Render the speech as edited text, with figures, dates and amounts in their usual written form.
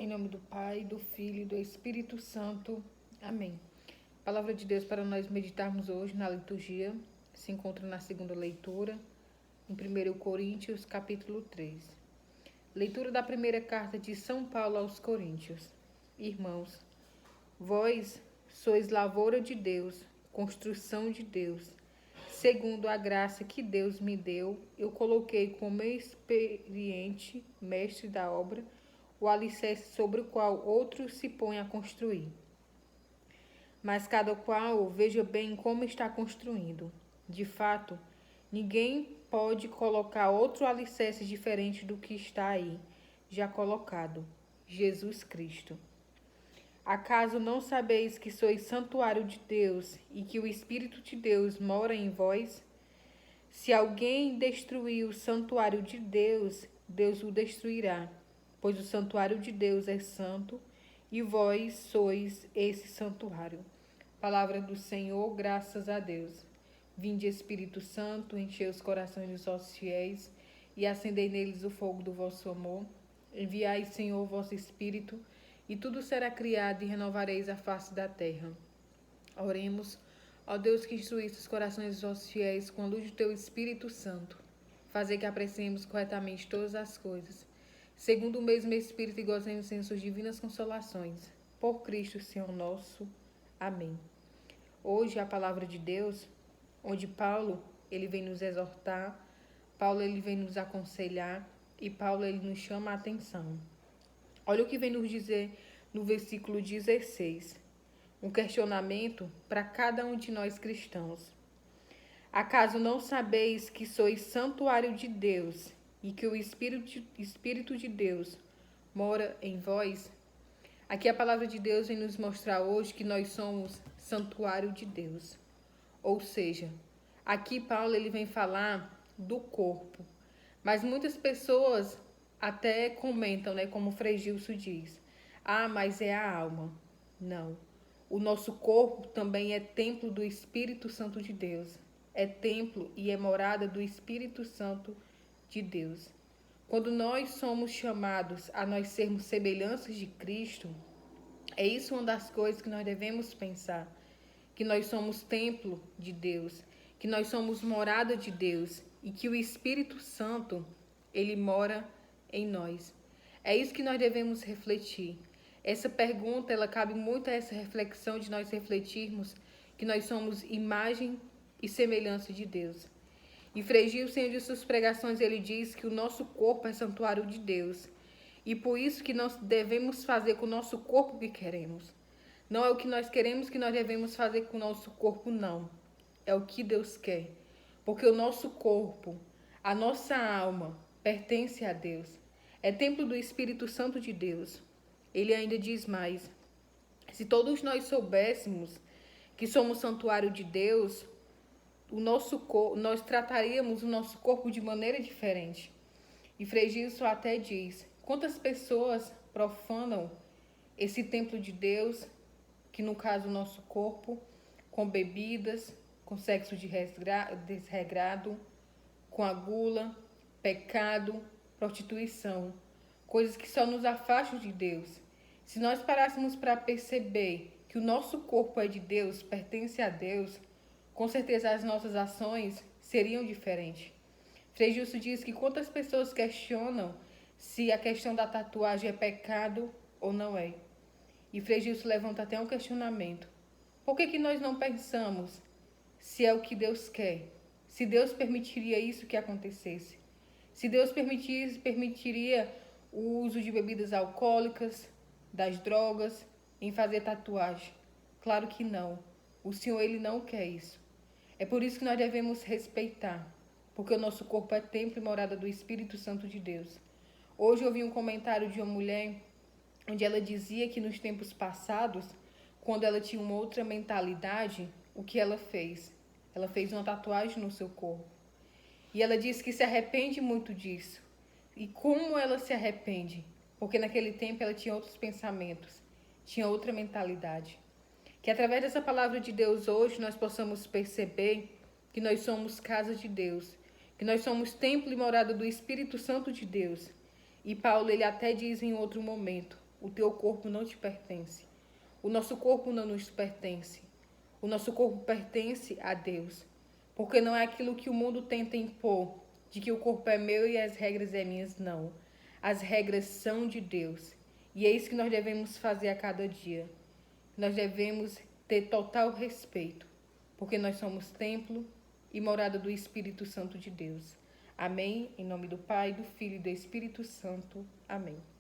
Em nome do Pai, do Filho e do Espírito Santo. Amém. A palavra de Deus para nós meditarmos hoje na liturgia se encontra na segunda leitura, em 1 Coríntios, capítulo 3. Leitura da primeira carta de São Paulo aos Coríntios. Irmãos, vós sois lavoura de Deus, construção de Deus. Segundo a graça que Deus me deu, eu coloquei como experiente mestre da obra o alicerce sobre o qual outros se põem a construir. Mas cada qual veja bem como está construindo. De fato, ninguém pode colocar outro alicerce diferente do que está aí, já colocado, Jesus Cristo. Acaso não sabeis que sois santuário de Deus e que o Espírito de Deus mora em vós? Se alguém destruir o santuário de Deus, Deus o destruirá, pois o santuário de Deus é santo e vós sois esse santuário. Palavra do Senhor, graças a Deus. Vinde, Espírito Santo, enchei os corações dos vossos fiéis e acendei neles o fogo do vosso amor. Enviai, Senhor, o vosso Espírito, e tudo será criado e renovareis a face da terra. Oremos, ó Deus que instruísse os corações dos vossos fiéis com a luz do teu Espírito Santo. Fazer que apreciemos corretamente todas as coisas, segundo o mesmo Espírito, e gozemos em suas divinas consolações. Por Cristo, Senhor nosso. Amém. Hoje a palavra de Deus, onde Paulo ele vem nos exortar, Paulo ele vem nos aconselhar e Paulo ele nos chama a atenção. Olha o que vem nos dizer no versículo 16. Um questionamento para cada um de nós cristãos. Acaso não sabeis que sois santuário de Deus e que o Espírito de Deus mora em vós? Aqui a palavra de Deus vem nos mostrar hoje que nós somos santuário de Deus. Ou seja, aqui Paulo ele vem falar do corpo. Mas muitas pessoas até comentam, como Frei Gilson diz, mas é a alma. Não. O nosso corpo também é templo do Espírito Santo de Deus. É templo e é morada do Espírito Santo de Deus. Quando nós somos chamados a nós sermos semelhanças de Cristo, é isso uma das coisas que nós devemos pensar. Que nós somos templo de Deus, que nós somos morada de Deus e que o Espírito Santo, ele mora em nós. É isso que nós devemos refletir. Essa pergunta, ela cabe muito a essa reflexão de nós refletirmos que nós somos imagem e semelhança de Deus. E Frei Gilson, em suas pregações, ele diz que o nosso corpo é santuário de Deus. E por isso que nós devemos fazer com o nosso corpo o que queremos. Não é o que nós queremos que nós devemos fazer com o nosso corpo, não. É o que Deus quer. Porque o nosso corpo, a nossa alma, pertence a Deus. É templo do Espírito Santo de Deus. Ele ainda diz mais. Se todos nós soubéssemos que somos santuário de Deus, nós trataríamos o nosso corpo de maneira diferente. E Frei Gilson até diz, quantas pessoas profanam esse templo de Deus, que no caso o nosso corpo, com bebidas, com sexo desregrado, com a gula, pecado, prostituição, coisas que só nos afastam de Deus. Se nós parássemos para perceber que o nosso corpo é de Deus, pertence a Deus, com certeza as nossas ações seriam diferentes. Frei Gilson diz que quantas pessoas questionam se a questão da tatuagem é pecado ou não é. E Frei Gilson levanta até um questionamento. Por que nós não pensamos se é o que Deus quer? Se Deus permitiria isso que acontecesse? Se Deus permitiria o uso de bebidas alcoólicas, das drogas, em fazer tatuagem? Claro que não. O Senhor, ele não quer isso. É por isso que nós devemos respeitar, porque o nosso corpo é templo e morada do Espírito Santo de Deus. Hoje eu ouvi um comentário de uma mulher onde ela dizia que nos tempos passados, quando ela tinha uma outra mentalidade, o que ela fez? Ela fez uma tatuagem no seu corpo. E ela disse que se arrepende muito disso. E como ela se arrepende? Porque naquele tempo ela tinha outros pensamentos, tinha outra mentalidade. Que através dessa palavra de Deus hoje nós possamos perceber que nós somos casa de Deus, que nós somos templo e morada do Espírito Santo de Deus. E Paulo ele até diz em outro momento, O teu corpo não te pertence. O nosso corpo não nos pertence. O nosso corpo pertence a Deus. Porque não é aquilo que o mundo tenta impor, de que o corpo é meu e as regras é minhas, não. As regras são de Deus. E é isso que nós devemos fazer a cada dia. Nós devemos ter total respeito, porque nós somos templo e morada do Espírito Santo de Deus. Amém? Em nome do Pai, do Filho e do Espírito Santo. Amém.